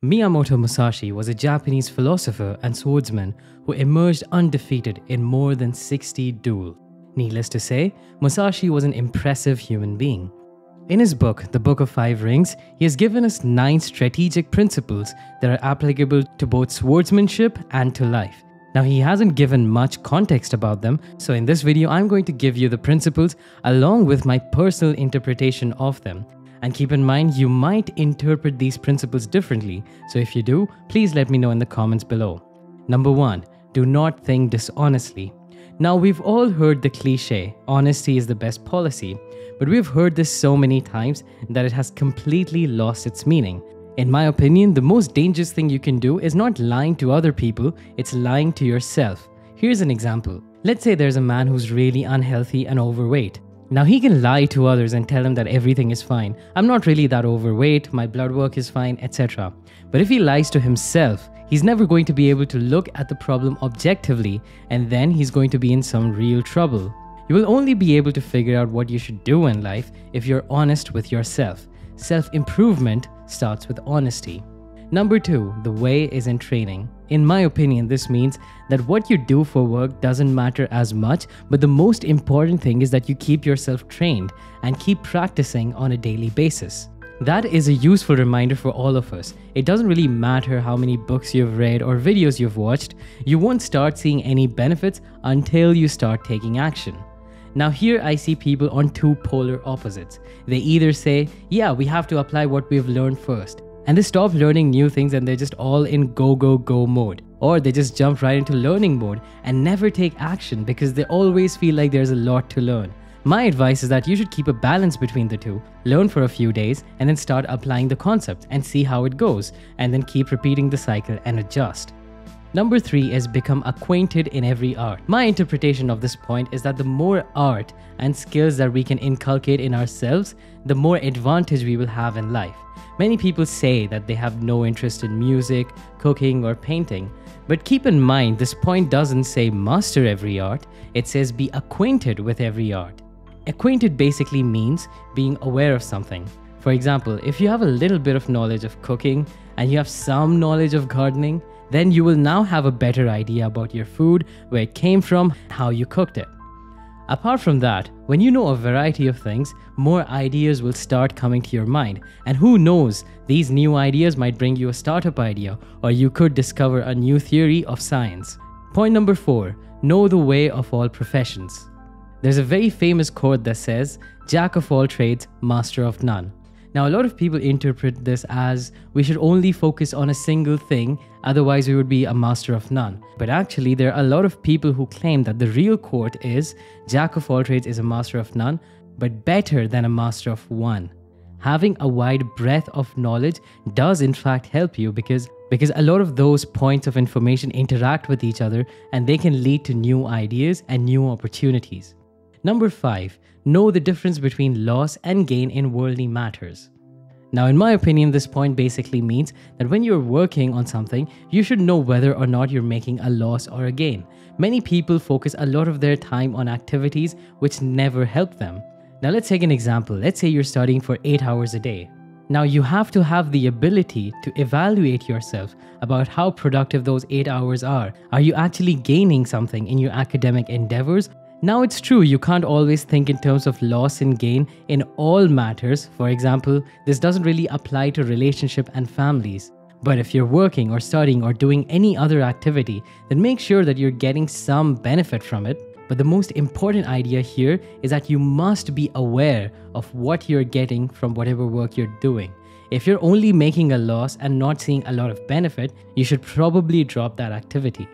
Miyamoto Musashi was a Japanese philosopher and swordsman who emerged undefeated in more than 60 duels. Needless to say, Musashi was an impressive human being. In his book, The Book of Five Rings, he has given us 9 strategic principles that are applicable to both swordsmanship and to life. Now, he hasn't given much context about them, so in this video, I'm going to give you the principles along with my personal interpretation of them. And keep in mind, you might interpret these principles differently, so if you do, please let me know in the comments below. Number 1. Do not think dishonestly. Now, we've all heard the cliche, honesty is the best policy, but we've heard this so many times that it has completely lost its meaning. In my opinion, the most dangerous thing you can do is not lying to other people, it's lying to yourself. Here's an example. Let's say there's a man who's really unhealthy and overweight. Now, he can lie to others and tell them that everything is fine. I'm not really that overweight, my blood work is fine, etc. But if he lies to himself, he's never going to be able to look at the problem objectively, and then he's going to be in some real trouble. You will only be able to figure out what you should do in life if you're honest with yourself. Self-improvement starts with honesty. Number 2, the way is in training. In my opinion, this means that what you do for work doesn't matter as much, but the most important thing is that you keep yourself trained and keep practicing on a daily basis. That is a useful reminder for all of us. It doesn't really matter how many books you've read or videos you've watched, you won't start seeing any benefits until you start taking action. Now here I see people on 2 polar opposites. They either say, yeah, we have to apply what we've learned first, and they stop learning new things and they're just all in go mode. Or they just jump right into learning mode and never take action because they always feel like there's a lot to learn. My advice is that you should keep a balance between the two. Learn for a few days and then start applying the concept and see how it goes, and then keep repeating the cycle and adjust. Number 3 is become acquainted in every art. My interpretation of this point is that the more art and skills that we can inculcate in ourselves, the more advantage we will have in life. Many people say that they have no interest in music, cooking, or painting. But keep in mind, this point doesn't say master every art, it says be acquainted with every art. Acquainted basically means being aware of something. For example, if you have a little bit of knowledge of cooking and you have some knowledge of gardening, then you will now have a better idea about your food, where it came from, how you cooked it. Apart from that, when you know a variety of things, more ideas will start coming to your mind. And who knows, these new ideas might bring you a startup idea, or you could discover a new theory of science. Point number 4, know the way of all professions. There's a very famous quote that says, "Jack of all trades, master of none." Now, a lot of people interpret this as we should only focus on a single thing, otherwise we would be a master of none. But actually, there are a lot of people who claim that the real quote is, "Jack of all trades is a master of none, but better than a master of one." Having a wide breadth of knowledge does in fact help you because a lot of those points of information interact with each other and they can lead to new ideas and new opportunities. Number 5, know the difference between loss and gain in worldly matters. Now, in my opinion, this point basically means that when you're working on something, you should know whether or not you're making a loss or a gain. Many people focus a lot of their time on activities which never help them. Now, let's take an example. Let's say you're studying for 8 hours a day. Now, you have to have the ability to evaluate yourself about how productive those 8 hours are. Are you actually gaining something in your academic endeavors? Now, it's true, you can't always think in terms of loss and gain in all matters. For example, this doesn't really apply to relationship and families. But if you're working or studying or doing any other activity, then make sure that you're getting some benefit from it. But the most important idea here is that you must be aware of what you're getting from whatever work you're doing. If you're only making a loss and not seeing a lot of benefit, you should probably drop that activity.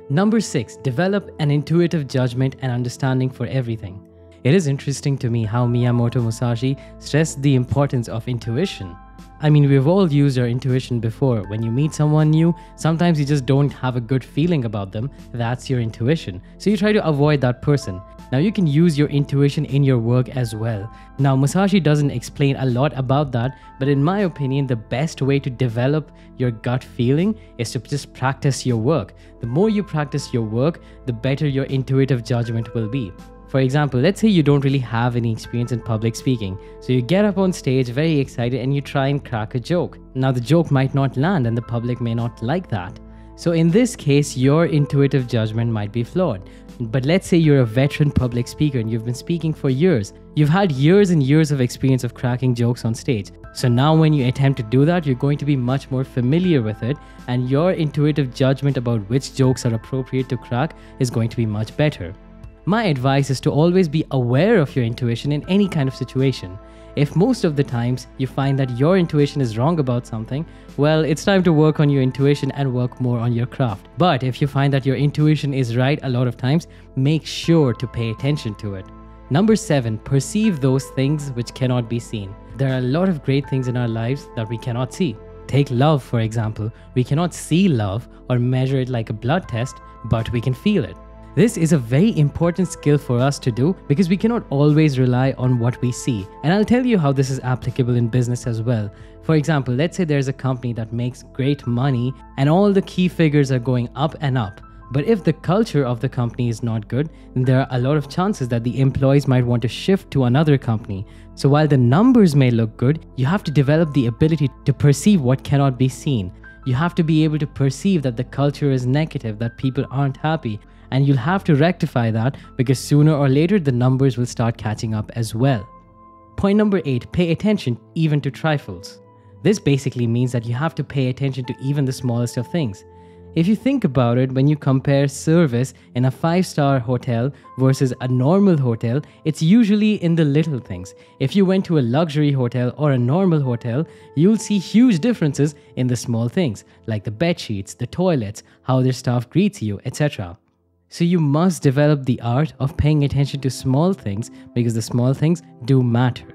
Number 6, develop an intuitive judgment and understanding for everything. It is interesting to me how Miyamoto Musashi stressed the importance of intuition. I mean, we've all used our intuition before. When you meet someone new, sometimes you just don't have a good feeling about them. That's your intuition. So you try to avoid that person. Now, you can use your intuition in your work as well. Now, Musashi doesn't explain a lot about that, but in my opinion, the best way to develop your gut feeling is to just practice your work. The more you practice your work, the better your intuitive judgment will be. For example, let's say you don't really have any experience in public speaking. So you get up on stage very excited and you try and crack a joke. Now the joke might not land and the public may not like that. So in this case, your intuitive judgment might be flawed. But let's say you're a veteran public speaker and you've been speaking for years. You've had years and years of experience of cracking jokes on stage. So now when you attempt to do that, you're going to be much more familiar with it, and your intuitive judgment about which jokes are appropriate to crack is going to be much better. My advice is to always be aware of your intuition in any kind of situation. If most of the times you find that your intuition is wrong about something, well, it's time to work on your intuition and work more on your craft. But if you find that your intuition is right a lot of times, make sure to pay attention to it. Number 7, perceive those things which cannot be seen. There are a lot of great things in our lives that we cannot see. Take love, for example. We cannot see love or measure it like a blood test, but we can feel it. This is a very important skill for us to do because we cannot always rely on what we see. And I'll tell you how this is applicable in business as well. For example, let's say there's a company that makes great money and all the key figures are going up and up. But if the culture of the company is not good, then there are a lot of chances that the employees might want to shift to another company. So while the numbers may look good, you have to develop the ability to perceive what cannot be seen. You have to be able to perceive that the culture is negative, that people aren't happy. And you'll have to rectify that because sooner or later the numbers will start catching up as well. Point number 8, pay attention even to trifles. This basically means that you have to pay attention to even the smallest of things. If you think about it, when you compare service in a 5-star hotel versus a normal hotel, it's usually in the little things. If you went to a luxury hotel or a normal hotel, you'll see huge differences in the small things, like the bed sheets, the toilets, how their staff greets you, etc. So you must develop the art of paying attention to small things because the small things do matter.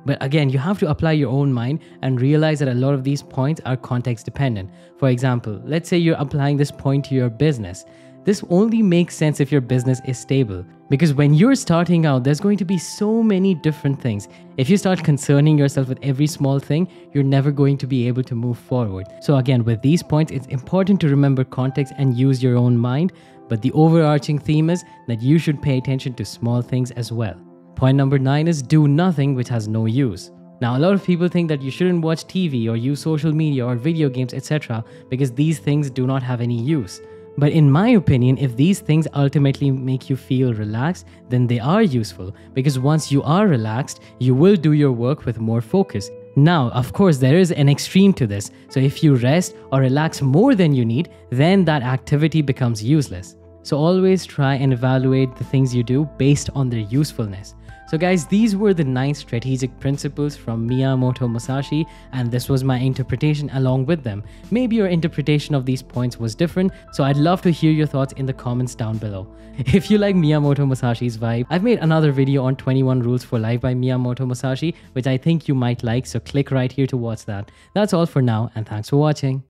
But again, you have to apply your own mind and realize that a lot of these points are context dependent. For example, let's say you're applying this point to your business. This only makes sense if your business is stable. Because when you're starting out, there's going to be so many different things. If you start concerning yourself with every small thing, you're never going to be able to move forward. So again, with these points, it's important to remember context and use your own mind. But the overarching theme is that you should pay attention to small things as well. Point number 9 is do nothing which has no use. Now, a lot of people think that you shouldn't watch TV or use social media or video games, etc. because these things do not have any use. But in my opinion, if these things ultimately make you feel relaxed, then they are useful because once you are relaxed, you will do your work with more focus. Now, of course, there is an extreme to this. So if you rest or relax more than you need, then that activity becomes useless. So always try and evaluate the things you do based on their usefulness. So guys, these were the 9 strategic principles from Miyamoto Musashi, and this was my interpretation along with them. Maybe your interpretation of these points was different, so I'd love to hear your thoughts in the comments down below. If you like Miyamoto Musashi's vibe, I've made another video on 21 Rules for Life by Miyamoto Musashi, which I think you might like, so click right here to watch that. That's all for now, and thanks for watching.